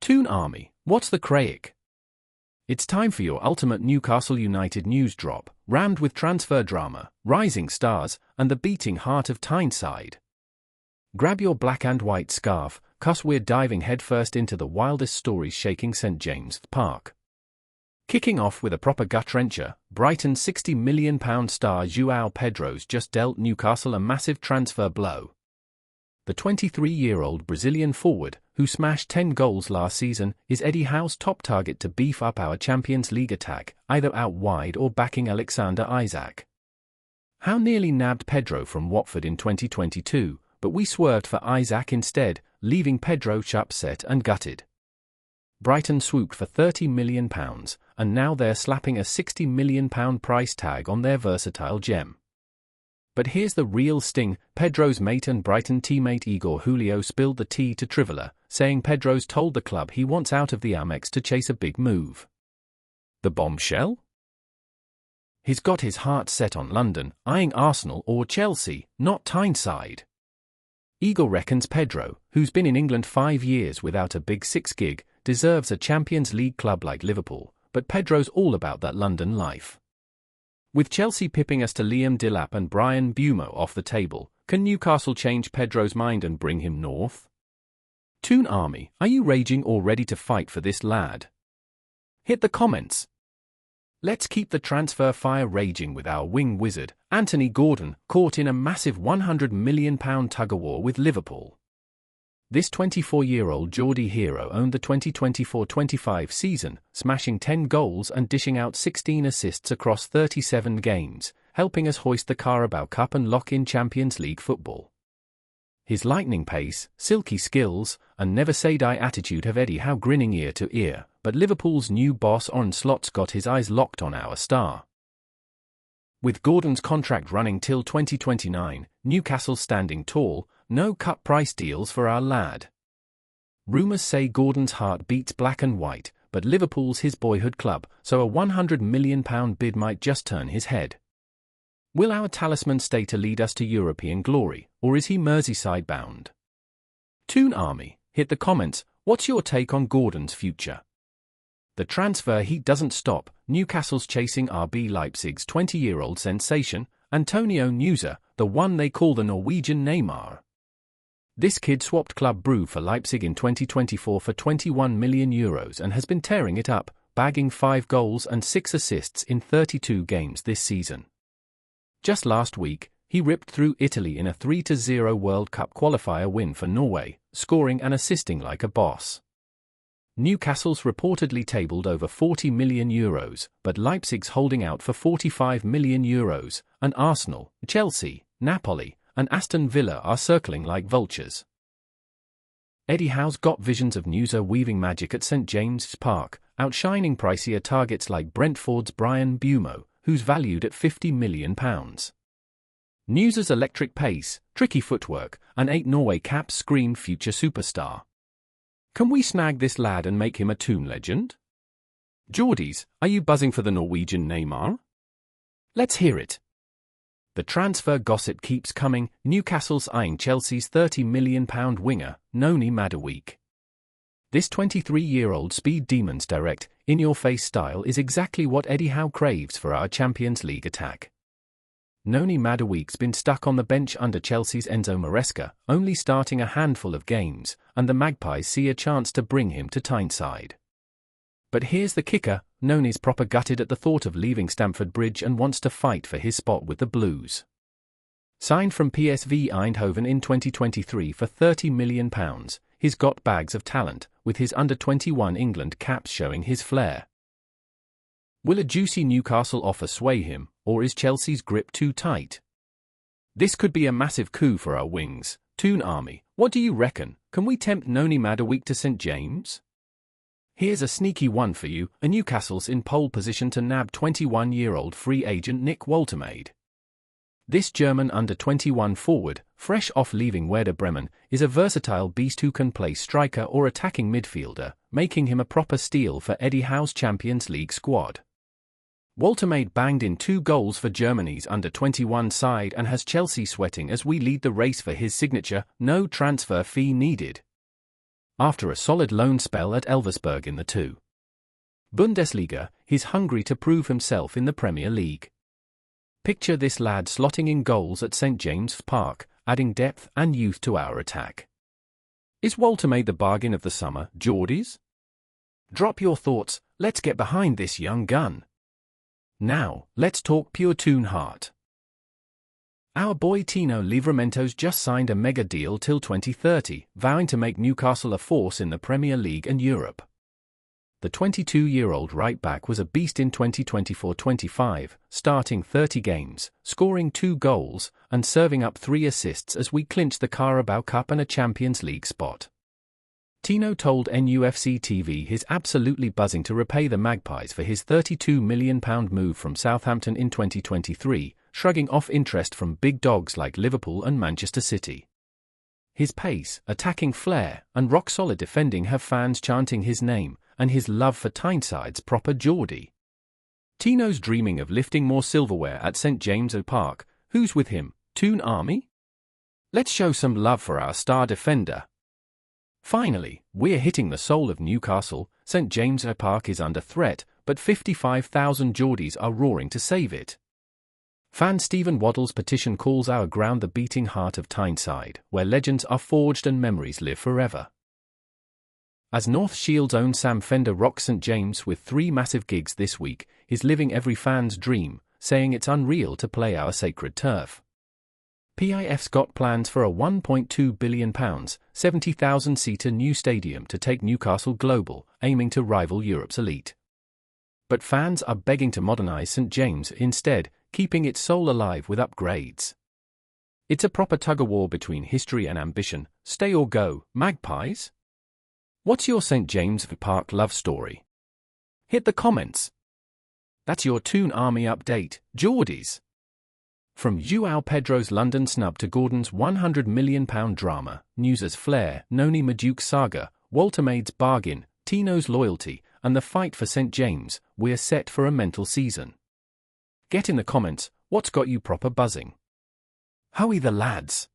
Toon Army, what's the crack? It's time for your ultimate Newcastle United news drop, rammed with transfer drama, rising stars, and the beating heart of Tyneside. Grab your black and white scarf, cause we're diving headfirst into the wildest stories shaking St James's Park. Kicking off with a proper gut-wrencher, Brighton's £60 million star Joao Pedro's just dealt Newcastle a massive transfer blow. The 23-year-old Brazilian forward, who smashed 10 goals last season, is Eddie Howe's top target to beef up our Champions League attack, either out wide or backing Alexander Isak. Howe nearly nabbed Pedro from Watford in 2022, but we swerved for Isak instead, leaving Pedro upset and gutted. Brighton swooped for £30 million, and now they're slapping a £60 million price tag on their versatile gem. But here's the real sting. Pedro's mate and Brighton teammate Igor Julio spilled the tea to Trivela, saying Pedro's told the club he wants out of the Amex to chase a big move. The bombshell? He's got his heart set on London, eyeing Arsenal or Chelsea, not Tyneside. Igor reckons Pedro, who's been in England 5 years without a big six gig, deserves a Champions League club like Liverpool, but Pedro's all about that London life. With Chelsea pipping us to Liam Delap and Brian Bumo off the table, can Newcastle change Pedro's mind and bring him north? Toon Army, are you raging or ready to fight for this lad? Hit the comments. Let's keep the transfer fire raging with our wing wizard, Anthony Gordon, caught in a massive £100 million tug-of-war with Liverpool. This 24-year-old Geordie hero owned the 2024-25 season, smashing 10 goals and dishing out 16 assists across 37 games, helping us hoist the Carabao Cup and lock in Champions League football. His lightning pace, silky skills, and never-say-die attitude have Eddie Howe grinning ear to ear, but Liverpool's new boss Arne Slot's got his eyes locked on our star. With Gordon's contract running till 2029, Newcastle standing tall, no cut price deals for our lad. Rumours say Gordon's heart beats black and white, but Liverpool's his boyhood club, so a £100 million bid might just turn his head. Will our talisman stay to lead us to European glory, or is he Merseyside bound? Toon Army, hit the comments. What's your take on Gordon's future? The transfer heat doesn't stop. Newcastle's chasing RB Leipzig's 20-year-old sensation, Antonio Nusa, the one they call the Norwegian Neymar. This kid swapped Club Brugge for Leipzig in 2024 for €21 million and has been tearing it up, bagging 5 goals and 6 assists in 32 games this season. Just last week, he ripped through Italy in a 3-0 World Cup qualifier win for Norway, scoring and assisting like a boss. Newcastle's reportedly tabled over €40 million, but Leipzig's holding out for €45 million, and Arsenal, Chelsea, Napoli, and Aston Villa are circling like vultures. Eddie Howe's got visions of Nusa weaving magic at St James's Park, outshining pricier targets like Brentford's Brian Bumo, who's valued at £50 million. Nusa's electric pace, tricky footwork, and 8 Norway caps scream future superstar. Can we snag this lad and make him a Toon legend? Geordies, are you buzzing for the Norwegian Neymar? Let's hear it. The transfer gossip keeps coming. Newcastle's eyeing Chelsea's £30 million winger, Noni Madueke. This 23-year-old speed demon's direct, in-your-face style is exactly what Eddie Howe craves for our Champions League attack. Noni Madueke's been stuck on the bench under Chelsea's Enzo Maresca, only starting a handful of games, and the Magpies see a chance to bring him to Tyneside. But here's the kicker, Noni's proper gutted at the thought of leaving Stamford Bridge and wants to fight for his spot with the Blues. Signed from PSV Eindhoven in 2023 for £30 million, he's got bags of talent, with his under-21 England caps showing his flair. Will a juicy Newcastle offer sway him, or is Chelsea's grip too tight? This could be a massive coup for our wings. Toon Army, what do you reckon? Can we tempt Noni Madueke to St James? Here's a sneaky one for you. Newcastle's in pole position to nab 21-year-old free agent Nick Woltemade. This German under-21 forward, fresh off leaving Werder Bremen, is a versatile beast who can play striker or attacking midfielder, making him a proper steal for Eddie Howe's Champions League squad. Woltemade banged in 2 goals for Germany's under-21 side and has Chelsea sweating as we lead the race for his signature, no transfer fee needed. after a solid loan spell at Elversberg in the 2. Bundesliga, he's hungry to prove himself in the Premier League. Picture this lad slotting in goals at St James's Park, adding depth and youth to our attack. Is Woltemade the bargain of the summer, Geordies? Drop your thoughts, let's get behind this young gun. Now, let's talk pure Toon heart. Our boy Tino Livramento's just signed a mega deal till 2030, vowing to make Newcastle a force in the Premier League and Europe. The 22-year-old right-back was a beast in 2024-25, starting 30 games, scoring 2 goals, and serving up 3 assists as we clinched the Carabao Cup and a Champions League spot. Tino told NUFC TV he's absolutely buzzing to repay the Magpies for his £32 million move from Southampton in 2023, shrugging off interest from big dogs like Liverpool and Manchester City. His pace, attacking flair, and rock-solid defending have fans chanting his name, and his love for Tyneside's proper Geordie. Tino's dreaming of lifting more silverware at St James's Park. Who's with him, Toon Army? Let's show some love for our star defender. Finally, we're hitting the soul of Newcastle. St James's Park is under threat, but 55,000 Geordies are roaring to save it. Fan Stephen Waddle's petition calls our ground the beating heart of Tyneside, where legends are forged and memories live forever. As North Shield's own Sam Fender rocks St James with 3 massive gigs this week, he's living every fan's dream, saying it's unreal to play our sacred turf. PIF's got plans for a £1.2 billion, 70,000-seater new stadium to take Newcastle global, aiming to rival Europe's elite. But fans are begging to modernise St James instead, keeping its soul alive with upgrades. It's a proper tug-of-war between history and ambition. Stay or go, Magpies? What's your St James's Park love story? Hit the comments. That's your Toon Army update, Geordies. From Joao Pedro's London snub to Gordon's £100 million drama, Nusa's flair, Noni Madueke saga, Woltemade's bargain, Tino's loyalty, and the fight for St James, we're set for a mental season. Get in the comments, what's got you proper buzzing? Howie the lads!